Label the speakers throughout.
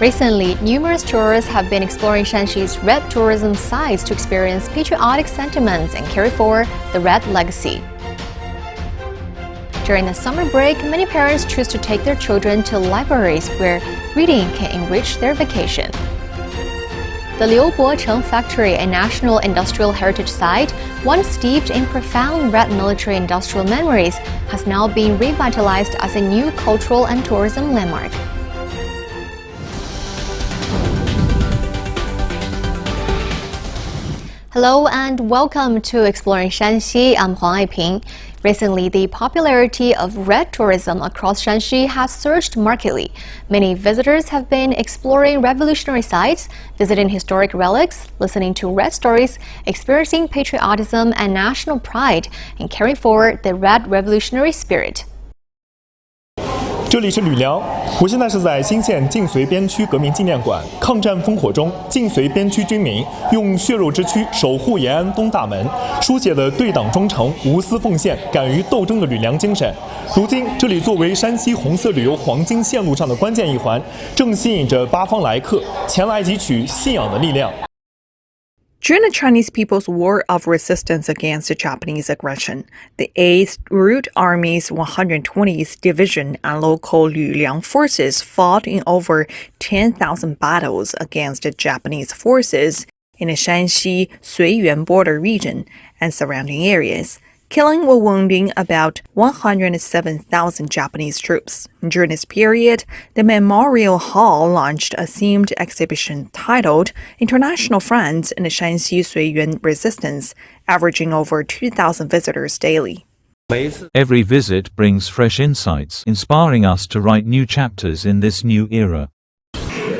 Speaker 1: Recently, numerous tourists have been exploring Shanxi's red tourism sites to experience patriotic sentiments and carry forward the red legacy. During the summer break, many parents choose to take their children to libraries where reading can enrich their vacation. The Liu Bocheng Factory, a national industrial heritage site, once steeped in profound red military-industrial memories, has now been revitalized as a new cultural and tourism landmark. Hello and welcome to Exploring Shanxi. I'm Huang Aiping. Recently, the popularity of red tourism across Shanxi has surged markedly. Many visitors have been exploring revolutionary sites, visiting historic relics, listening to red stories, experiencing patriotism and national pride, and carrying forward the red revolutionary spirit.
Speaker 2: 这里是吕梁，我现在是在新县晋绥边区革命纪念馆。抗战烽火中，晋绥边区军民用血肉之躯守护延安东大门，书写了对党忠诚、无私奉献、敢于斗争的吕梁精神。如今，这里作为山西红色旅游黄金线路上的关键一环，正吸引着八方来客前来汲取信仰的力量。
Speaker 3: During the Chinese People's War of Resistance against the Japanese aggression, the 8th Route Army's 120th Division and local Luliang forces fought in over 10,000 battles against the Japanese forces in the Shanxi Suiyuan border region and surrounding areas, killing or wounding about 107,000 Japanese troops. During this period, the Memorial Hall launched a themed exhibition titled International Friends in the Shanxi Suiyuan Resistance, averaging over 2,000 visitors daily.
Speaker 4: Every visit brings fresh insights, inspiring us to write new chapters in this new era.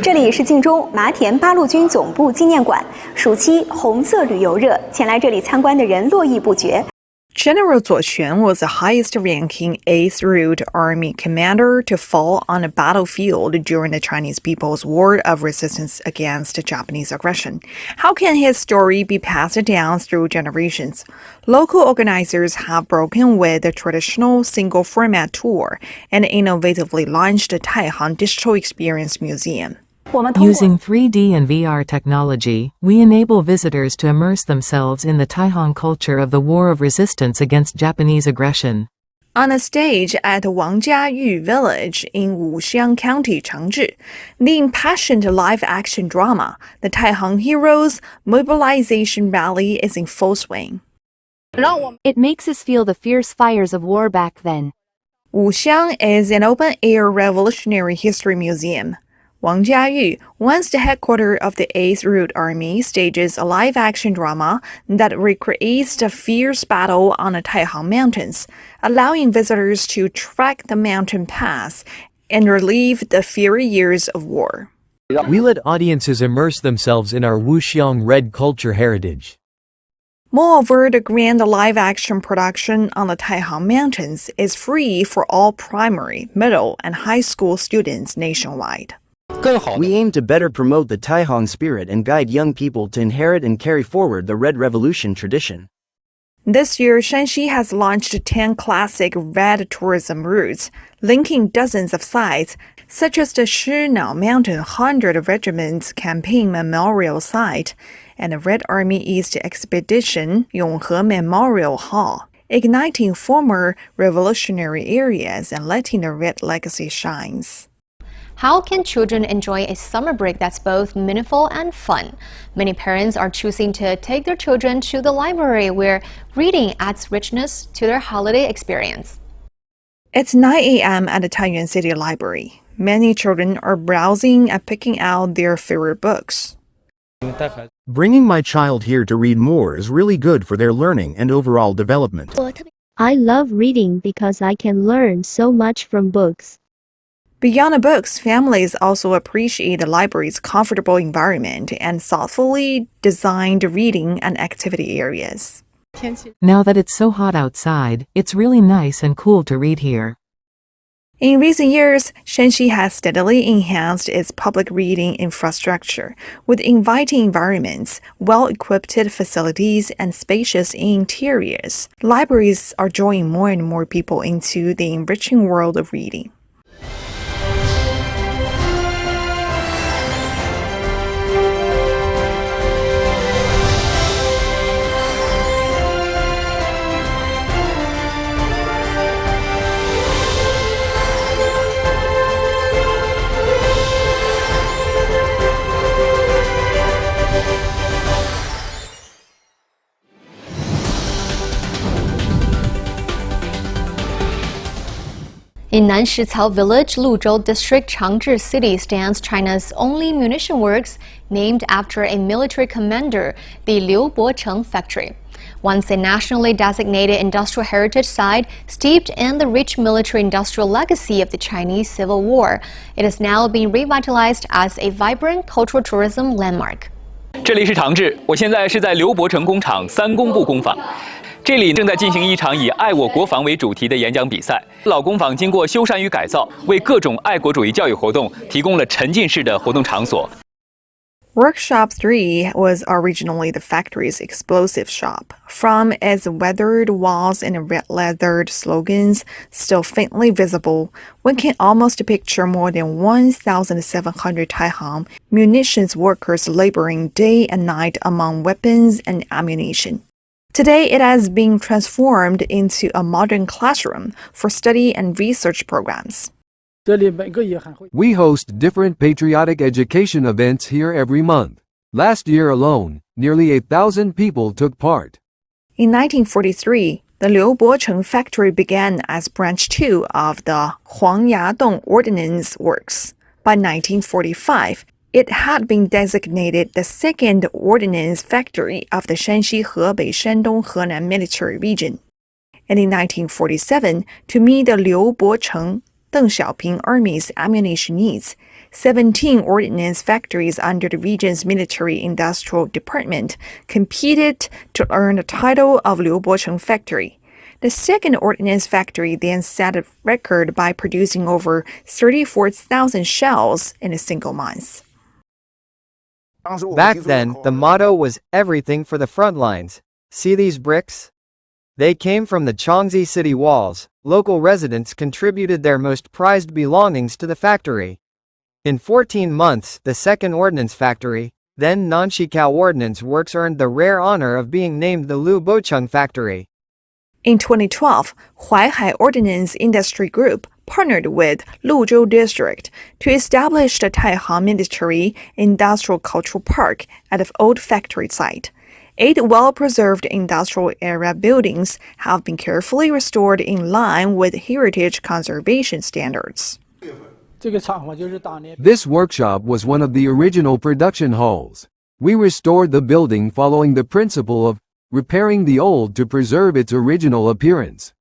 Speaker 5: 这里是晋中麻田八路军总部纪念馆，暑期红色旅游热，前来这里参观的人络绎不绝。
Speaker 3: General Zuo Quan was the highest-ranking 8th Route Army commander to fall on a battlefield during the Chinese People's War of Resistance against Japanese aggression. How can his story be passed down through generations? Local organizers have broken with the traditional single-format tour and innovatively launched the Taihang Digital Experience Museum.
Speaker 6: Using 3D and VR technology, we enable visitors to immerse themselves in the Taihang culture of the War of Resistance against Japanese aggression.
Speaker 3: On a stage at Wangjiayu Village in Wuxiang County, Changzhi, the impassioned live-action drama, The Taihang Heroes Mobilization Rally, is in full swing.
Speaker 7: It makes us feel the fierce fires of war back then.
Speaker 3: Wuxiang is an open-air revolutionary history museum. Wangjiayu, once the headquarters of the 8th Route Army, stages a live-action drama that recreates the fierce battle on the Taihang Mountains, allowing visitors to trek the mountain pass and relive the fiery years of war.
Speaker 8: We let audiences immerse themselves in our Wuxiang red culture heritage.
Speaker 3: Moreover, the grand live-action production on the Taihang Mountains is free for all primary, middle, and high school students nationwide.
Speaker 9: We aim to better promote the Taihang spirit and guide young people to inherit and carry forward the Red Revolution tradition.
Speaker 3: This year, Shanxi has launched 10 classic red tourism routes, linking dozens of sites, such as the Shinao Mountain 100 Regiments Campaign Memorial Site and the Red Army East Expedition Yonghe Memorial Hall, igniting former revolutionary areas and letting the red legacy shines.
Speaker 1: How can children enjoy a summer break that's both meaningful and fun? Many parents are choosing to take their children to the library where reading adds richness to their holiday experience.
Speaker 3: It's 9 a.m. at the Taiyuan City Library. Many children are browsing and picking out their favorite books.
Speaker 10: Bringing my child here to read more is really good for their learning and overall development.
Speaker 11: I love reading because I can learn so much from books.
Speaker 3: Beyond the books, families also appreciate the library's comfortable environment and thoughtfully designed reading and activity areas.
Speaker 6: Now that it's so hot outside, it's really nice and cool to read here.
Speaker 3: In recent years, Shanxi has steadily enhanced its public reading infrastructure with inviting environments, well-equipped facilities, and spacious interiors. Libraries are drawing more and more people into the enriching world of reading.
Speaker 1: In Nanshicao Village, Luzhou District, Changzhi City stands China's only munition works named after a military commander, the Liu Bocheng Factory. Once a nationally designated industrial heritage site steeped in the rich military-industrial legacy of the Chinese Civil War, it is now being revitalized as a vibrant cultural tourism landmark.
Speaker 12: 这里是长治，我现在是在刘伯承工厂3工部工坊。这里正在进行一场以爱我国防为主题的演讲比赛。老工坊经过修缮与改造，为各种爱国主义教育活动提供了沉浸式的活动场所。
Speaker 3: Workshop 3 was originally the factory's explosive shop. From its weathered walls and red leathered slogans still faintly visible, one can almost picture more than 1,700 Taihang munitions workers laboring day and night among weapons and ammunition. Today, it has been transformed into a modern classroom for study and research programs.
Speaker 13: We host different patriotic education events here every month. Last year alone, nearly 8,000 people took part.
Speaker 3: In 1943, the Liu Bocheng Factory began as Branch 2 of the Huangyadong Ordnance Works. By 1945, it had been designated the second ordnance factory of the Shanxi, Hebei, Shandong, Henan military region. And in 1947, to meet the Liu Bocheng Deng Xiaoping Army's ammunition needs, 17 ordnance factories under the region's military-industrial department competed to earn the title of Liu Bocheng Factory. The second ordnance factory then set a record by producing over 34,000 shells in a single month.
Speaker 14: Back then, the motto was everything for the front lines. See these bricks? They came from the Shanxi city walls. Local residents contributed their most prized belongings to the factory. In 14 months, the second ordnance factory, then Nanshicao Ordnance Works, earned the rare honor of being named the Liu Bocheng Factory.
Speaker 3: In 2012, Huaihai Ordnance Industry Group partnered with Luzhou District to establish the Taihang Military Industrial Cultural Park at the old factory site. 8 well-preserved industrial-era buildings have been carefully restored in line with heritage conservation standards.
Speaker 13: This workshop was one of the original production halls. We restored the building following the principle of repairing the old to preserve its original appearance.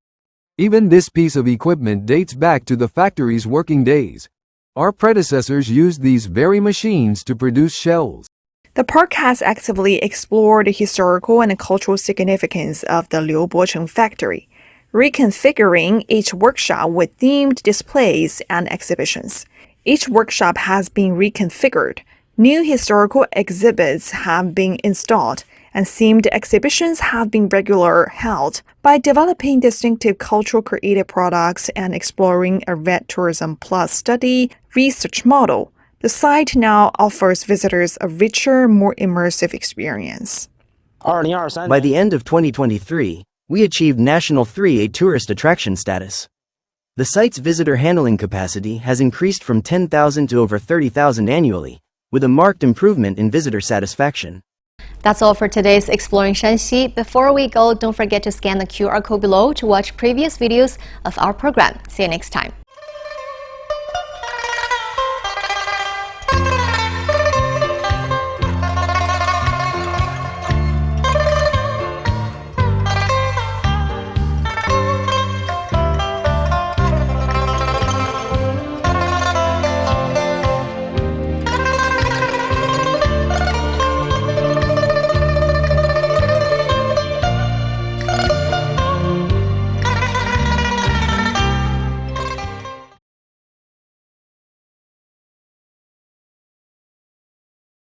Speaker 13: Even this piece of equipment dates back to the factory's working days. Our predecessors used these very machines to produce shells.
Speaker 3: The park has actively explored the historical and cultural significance of the Liu Bocheng Factory, reconfiguring each workshop with themed displays and exhibitions. Each workshop has been reconfigured. New historical exhibits have been installed, and themed exhibitions have been regularly held. By developing distinctive cultural creative products and exploring a red tourism plus study research model, the site now offers visitors a richer, more immersive experience.
Speaker 9: By the end of 2023, we achieved National 3A tourist attraction status. The site's visitor handling capacity has increased from 10,000 to over 30,000 annually, with a marked improvement in visitor satisfaction.
Speaker 1: That's all for today's Exploring Shanxi. Before we go, don't forget to scan the QR code below to watch previous videos of our program. See you next time.